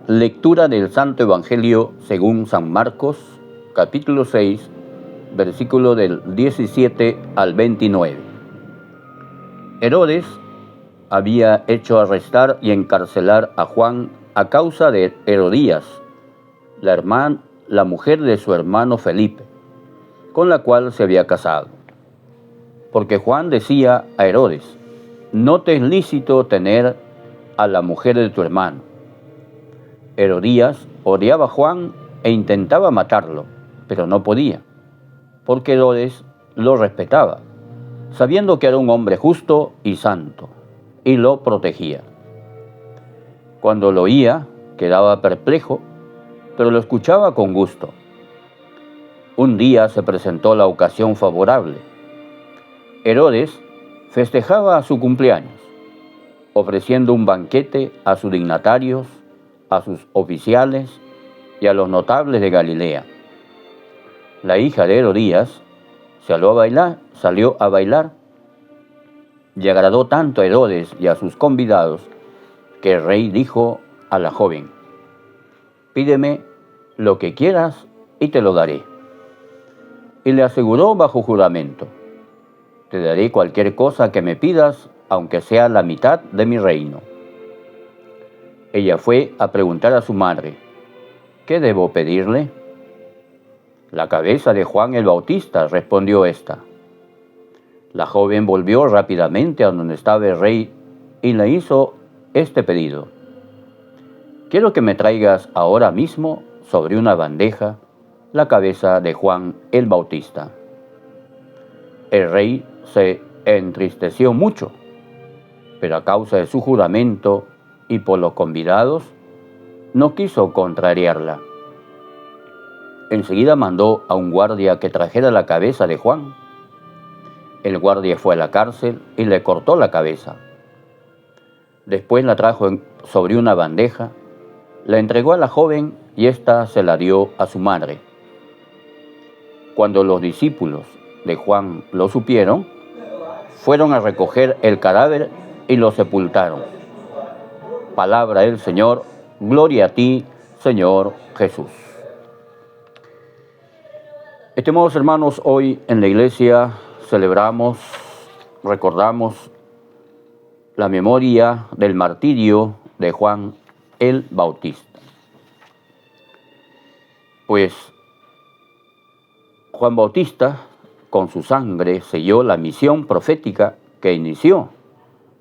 Lectura del Santo Evangelio según San Marcos, capítulo 6, versículo del 17 al 29. Herodes había hecho arrestar y encarcelar a Juan a causa de Herodías, la mujer de su hermano Felipe, con la cual se había casado. Porque Juan decía a Herodes: no te es lícito tener a la mujer de tu hermano. Herodías odiaba a Juan e intentaba matarlo, pero no podía, porque Herodes lo respetaba, sabiendo que era un hombre justo y santo, y lo protegía. Cuando lo oía, quedaba perplejo, pero lo escuchaba con gusto. Un día se presentó la ocasión favorable. Herodes festejaba su cumpleaños, ofreciendo un banquete a sus dignatarios, a sus oficiales y a los notables de Galilea. La hija de Herodías salió a bailar y agradó tanto a Herodes y a sus convidados que el rey dijo a la joven: pídeme lo que quieras y te lo daré. Y le aseguró bajo juramento: te daré cualquier cosa que me pidas, aunque sea la mitad de mi reino. Ella fue a preguntar a su madre: ¿qué debo pedirle? La cabeza de Juan el Bautista, respondió ésta. La joven volvió rápidamente a donde estaba el rey y le hizo este pedido: quiero que me traigas ahora mismo sobre una bandeja la cabeza de Juan el Bautista. El rey se entristeció mucho, pero a causa de su juramento y por los convidados, no quiso contrariarla. Enseguida mandó a un guardia que trajera la cabeza de Juan. El guardia fue a la cárcel y le cortó la cabeza. Después la trajo sobre una bandeja, la entregó a la joven y ésta se la dio a su madre. Cuando los discípulos de Juan lo supieron, fueron a recoger el cadáver y lo sepultaron. Palabra del Señor, gloria a ti, Señor Jesús. Estimados hermanos, hoy en la iglesia recordamos la memoria del martirio de Juan el Bautista. Pues Juan Bautista, con su sangre, selló la misión profética que inició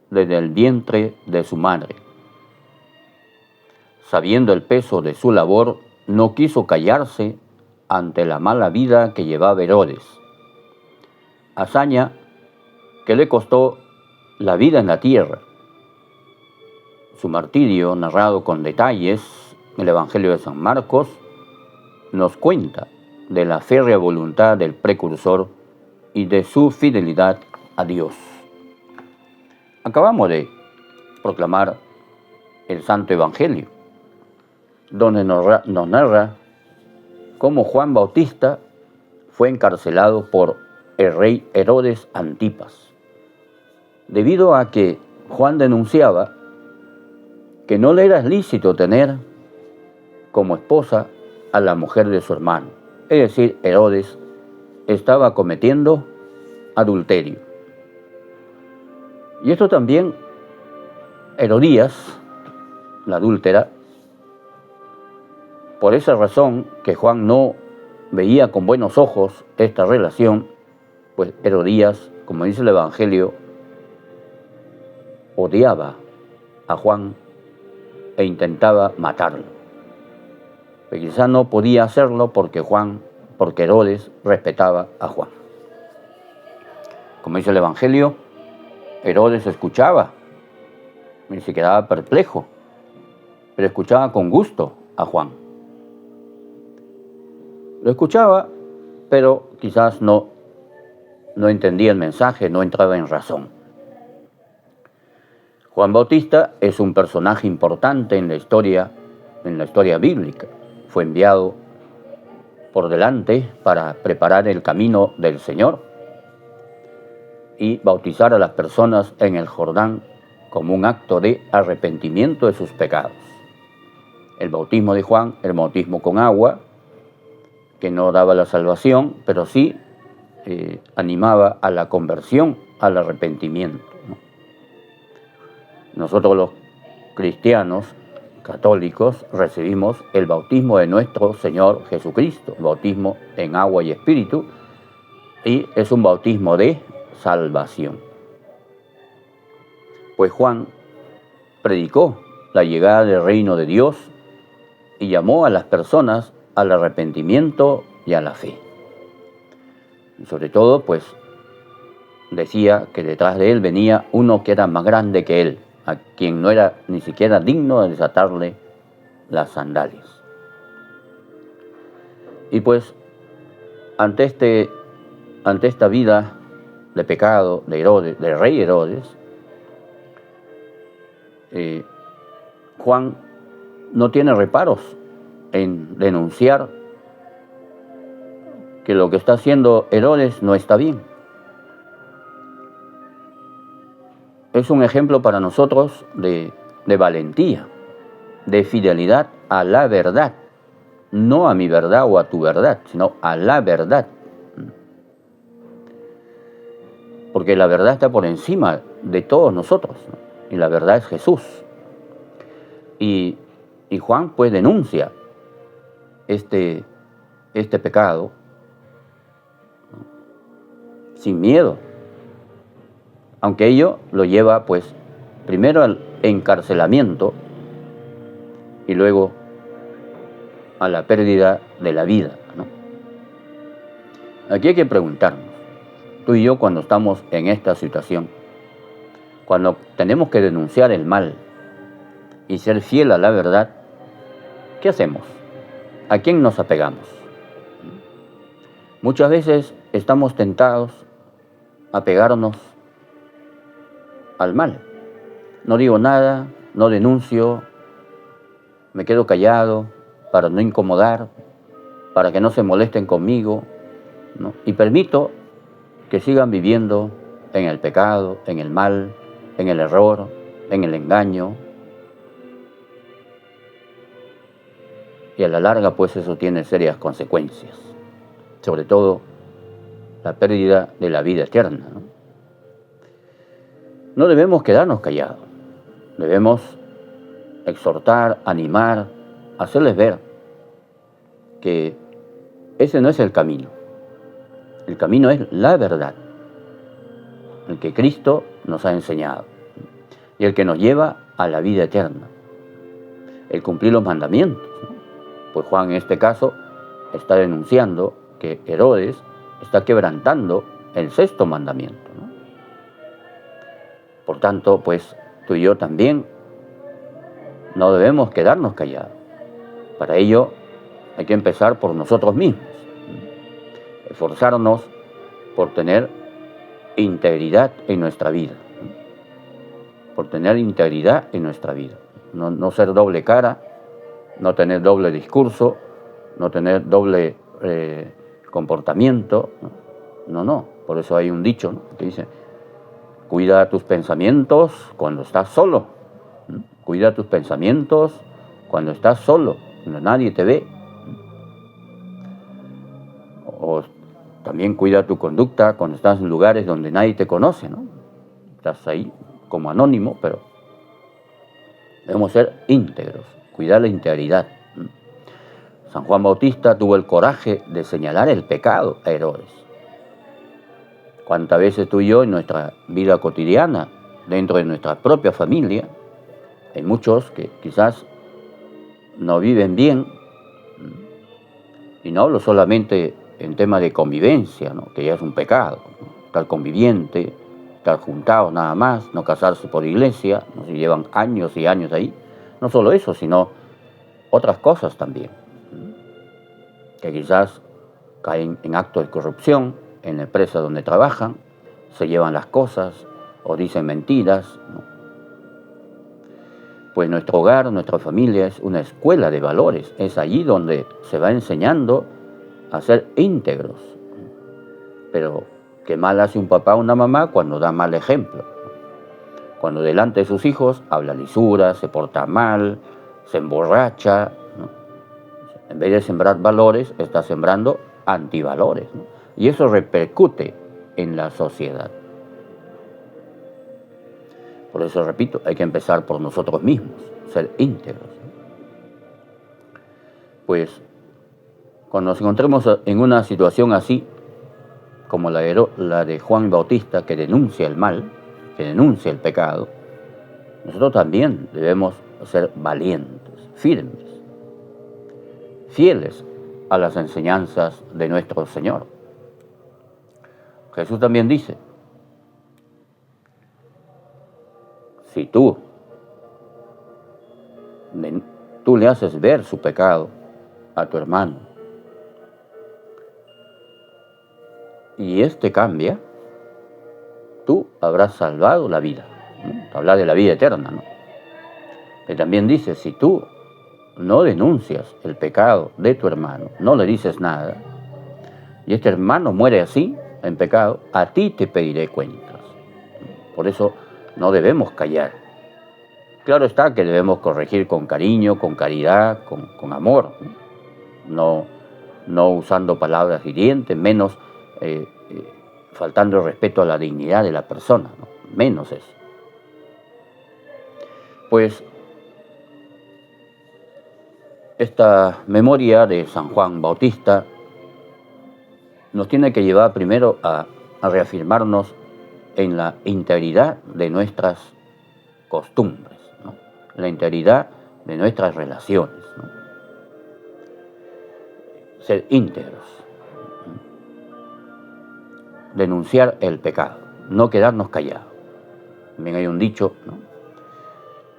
desde el vientre de su madre. Sabiendo el peso de su labor, no quiso callarse ante la mala vida que llevaba Herodes, hazaña que le costó la vida en la tierra. Su martirio, narrado con detalles en el Evangelio de San Marcos, nos cuenta de la férrea voluntad del precursor y de su fidelidad a Dios. Acabamos de proclamar el Santo Evangelio, donde nos narra cómo Juan Bautista fue encarcelado por el rey Herodes Antipas, debido a que Juan denunciaba que no le era lícito tener como esposa a la mujer de su hermano. Es decir, Herodes estaba cometiendo adulterio. Y esto también, Herodías, la adúltera, por esa razón que Juan no veía con buenos ojos esta relación, pues Herodías, como dice el Evangelio, odiaba a Juan e intentaba matarlo. Pero quizá no podía hacerlo porque Herodes respetaba a Juan. Como dice el Evangelio, Herodes escuchaba y se quedaba perplejo, pero escuchaba con gusto a Juan. Lo escuchaba, pero quizás no entendía el mensaje, no entraba en razón. Juan Bautista es un personaje importante en la historia bíblica. Fue enviado por delante para preparar el camino del Señor y bautizar a las personas en el Jordán como un acto de arrepentimiento de sus pecados. El bautismo de Juan era el bautismo con agua, que no daba la salvación, pero sí animaba a la conversión, al arrepentimiento, ¿no? Nosotros los cristianos católicos recibimos el bautismo de nuestro Señor Jesucristo, el bautismo en agua y espíritu, y es un bautismo de salvación. Pues Juan predicó la llegada del reino de Dios y llamó a las personas al arrepentimiento y a la fe. Y sobre todo, pues, decía que detrás de él venía uno que era más grande que él, a quien no era ni siquiera digno de desatarle las sandalias. Y pues, ante esta vida de pecado de Herodes, del rey Herodes, Juan no tiene reparos en denunciar que lo que está haciendo Herodes no está bien. Es un ejemplo para nosotros de valentía, de fidelidad a la verdad, no a mi verdad o a tu verdad, sino a la verdad. Porque la verdad está por encima de todos nosotros, ¿no? Y la verdad es Jesús. Y Juan pues denuncia este pecado, ¿no?, sin miedo, aunque ello lo lleva pues primero al encarcelamiento y luego a la pérdida de la vida, ¿no? Aquí hay que preguntarnos, tú y yo, cuando estamos en esta situación, cuando tenemos que denunciar el mal y ser fiel a la verdad, ¿qué hacemos? ¿A quién nos apegamos? Muchas veces estamos tentados a pegarnos al mal. No digo nada, no denuncio, me quedo callado para no incomodar, para que no se molesten conmigo, ¿no? Y permito que sigan viviendo en el pecado, en el mal, en el error, en el engaño. Y a la larga, pues, eso tiene serias consecuencias, sobre todo la pérdida de la vida eterna, ¿no? No debemos quedarnos callados, debemos exhortar, animar, hacerles ver que ese no es el camino. El camino es la verdad, el que Cristo nos ha enseñado y el que nos lleva a la vida eterna, el cumplir los mandamientos, ¿no? Pues Juan en este caso está denunciando que Herodes está quebrantando el 6.º mandamiento, ¿no? Por tanto, pues tú y yo también no debemos quedarnos callados. Para ello hay que empezar por nosotros mismos, esforzarnos por tener integridad en nuestra vida, por tener integridad en nuestra vida, no ser doble cara, no tener doble discurso, no tener doble comportamiento, no, por eso hay un dicho, ¿no?, que dice: cuida tus pensamientos cuando estás solo, cuida tus pensamientos cuando estás solo, cuando nadie te ve. O también cuida tu conducta cuando estás en lugares donde nadie te conoce, ¿no? Estás ahí como anónimo, pero debemos ser íntegros, cuidar la integridad. San Juan Bautista tuvo el coraje de señalar el pecado a Herodes. ¿Cuántas veces tú y yo en nuestra vida cotidiana, dentro de nuestra propia familia, hay muchos que quizás no viven bien? Y no hablo solamente en tema de convivencia, ¿no?, que ya es un pecado, ¿no?, estar conviviente, estar juntados nada más, no casarse por iglesia, no se llevan años y años ahí. No solo eso, sino otras cosas también, que quizás caen en actos de corrupción en la empresa donde trabajan, se llevan las cosas o dicen mentiras, ¿no? Pues nuestro hogar, nuestra familia es una escuela de valores, es allí donde se va enseñando a ser íntegros. Pero qué mal hace un papá o una mamá cuando da mal ejemplo, cuando delante de sus hijos habla lisura, se porta mal, se emborracha, ¿no? En vez de sembrar valores, está sembrando antivalores, ¿no? Y eso repercute en la sociedad. Por eso, repito, hay que empezar por nosotros mismos, ser íntegros, ¿no? Pues cuando nos encontremos en una situación así, como la de Juan Bautista, que denuncia el mal, que denuncia el pecado, nosotros también debemos ser valientes, firmes, fieles a las enseñanzas de nuestro Señor. Jesús también dice, si tú le haces ver su pecado a tu hermano y éste cambia, tú habrás salvado la vida, ¿no? Habla de la vida eterna, ¿no? Que también dice, si tú no denuncias el pecado de tu hermano, no le dices nada, y este hermano muere así, en pecado, a ti te pediré cuentas. Por eso no debemos callar. Claro está que debemos corregir con cariño, con caridad, con amor, ¿no? No usando palabras hirientes, menos faltando el respeto a la dignidad de la persona, ¿no? Menos eso. Pues esta memoria de San Juan Bautista nos tiene que llevar primero a reafirmarnos en la integridad de nuestras costumbres, ¿no? La integridad de nuestras relaciones, ¿no? Ser íntegros, denunciar el pecado, no quedarnos callados. También hay un dicho, ¿no?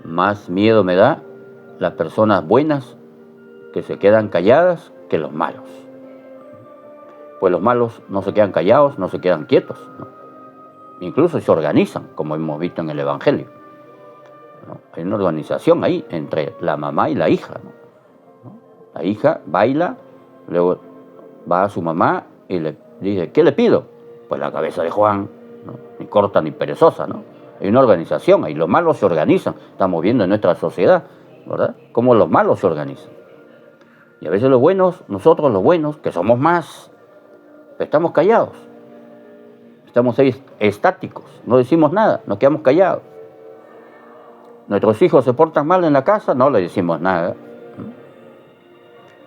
Más miedo me da las personas buenas que se quedan calladas que los malos. Pues los malos no se quedan callados, no se quedan quietos, ¿no? Incluso se organizan, como hemos visto en el Evangelio, ¿no? Hay una organización ahí entre la mamá y la hija, ¿no? La hija baila, luego va a su mamá y le dice, ¿qué le pido? Pues la cabeza de Juan, ¿no? Ni corta ni perezosa, ¿no? Hay una organización, ahí los malos se organizan. Estamos viendo en nuestra sociedad, ¿verdad?, cómo los malos se organizan. Y a veces los buenos, nosotros los buenos, que somos más, estamos callados. Estamos ahí estáticos, no decimos nada, nos quedamos callados. Nuestros hijos se portan mal en la casa, no le decimos nada.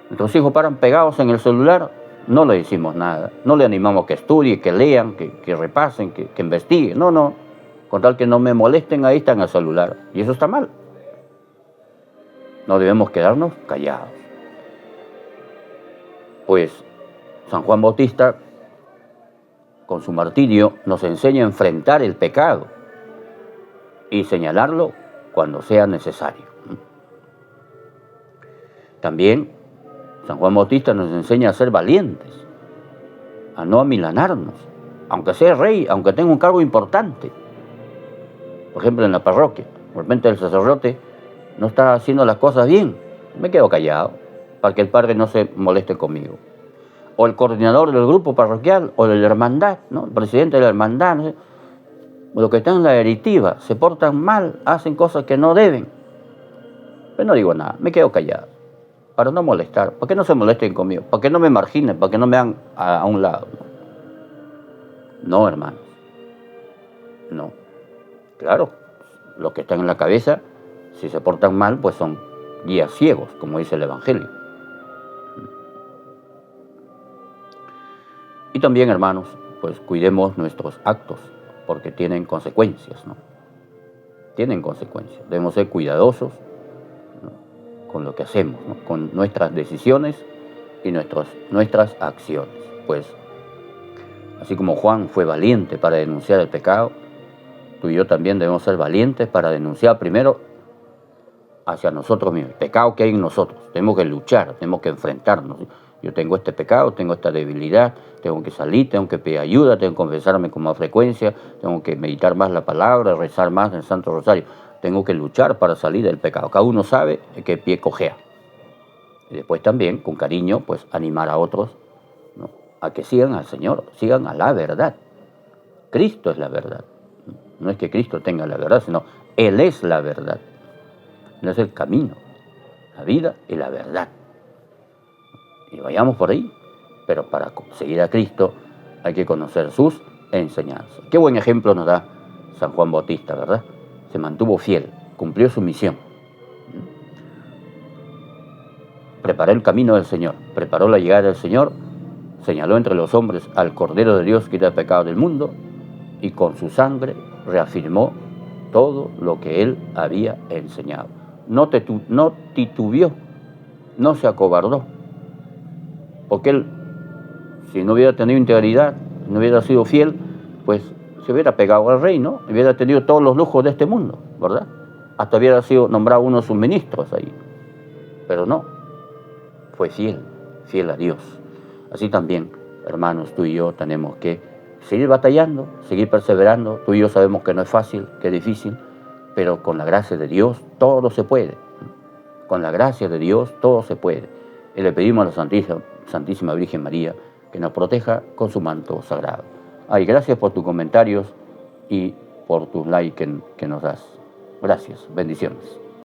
Nuestros hijos paran pegados en el celular, no le decimos nada. No le animamos que estudie, que lean, que repasen, que investiguen. No. Con tal que no me molesten, ahí está en el celular. Y eso está mal. No debemos quedarnos callados. Pues San Juan Bautista, con su martirio, nos enseña a enfrentar el pecado y señalarlo cuando sea necesario. También San Juan Bautista nos enseña a ser valientes, a no amilanarnos, aunque sea rey, aunque tenga un cargo importante. Por ejemplo, en la parroquia, de repente el sacerdote no está haciendo las cosas bien, me quedo callado para que el padre no se moleste conmigo. O el coordinador del grupo parroquial, o de la hermandad, ¿no? El presidente de la hermandad, ¿no? Los que están en la directiva se portan mal, hacen cosas que no deben. Pero no digo nada, me quedo callado, para no molestar, para que no se molesten conmigo, para que no me marginen, para que no me hagan a un lado. No, hermanos, no. Claro, los que están en la cabeza, si se portan mal, pues son guías ciegos, como dice el Evangelio. Y también, hermanos, pues cuidemos nuestros actos, porque tienen consecuencias, ¿no? Tienen consecuencias. Debemos ser cuidadosos, ¿no?, con lo que hacemos, ¿no?, con nuestras decisiones y nuestras acciones. Pues, así como Juan fue valiente para denunciar el pecado, tú y yo también debemos ser valientes para denunciar primero hacia nosotros mismos, el pecado que hay en nosotros. Tenemos que luchar, tenemos que enfrentarnos. Yo tengo este pecado, tengo esta debilidad, tengo que salir, tengo que pedir ayuda, tengo que confesarme con más frecuencia, tengo que meditar más la palabra, rezar más el Santo Rosario. Tengo que luchar para salir del pecado. Cada uno sabe qué pie cojea. Y después también, con cariño, pues animar a otros, ¿no?, a que sigan al Señor, sigan a la verdad. Cristo es la verdad. No es que Cristo tenga la verdad, sino Él es la verdad. Él es el camino. la vida y la verdad. Y vayamos por ahí, pero para seguir a Cristo hay que conocer sus enseñanzas. Qué buen ejemplo nos da San Juan Bautista, ¿verdad? Se mantuvo fiel, cumplió su misión. Preparó el camino del Señor, preparó la llegada del Señor, señaló entre los hombres al Cordero de Dios que quita el pecado del mundo y con su sangre reafirmó todo lo que él había enseñado. No titubeó, no se acobardó, porque él, si no hubiera tenido integridad, no hubiera sido fiel, pues se hubiera pegado al reino, hubiera tenido todos los lujos de este mundo, ¿verdad? Hasta hubiera sido nombrado uno de sus ministros ahí. Pero no, fue fiel a Dios. Así también, hermanos, tú y yo tenemos que seguir batallando, seguir perseverando. Tú y yo sabemos que no es fácil, que es difícil, pero con la gracia de Dios todo se puede. Con la gracia de Dios todo se puede. Y le pedimos a la Santísima Virgen María que nos proteja con su manto sagrado. Ay, gracias por tus comentarios y por tus likes que nos das. Gracias, bendiciones.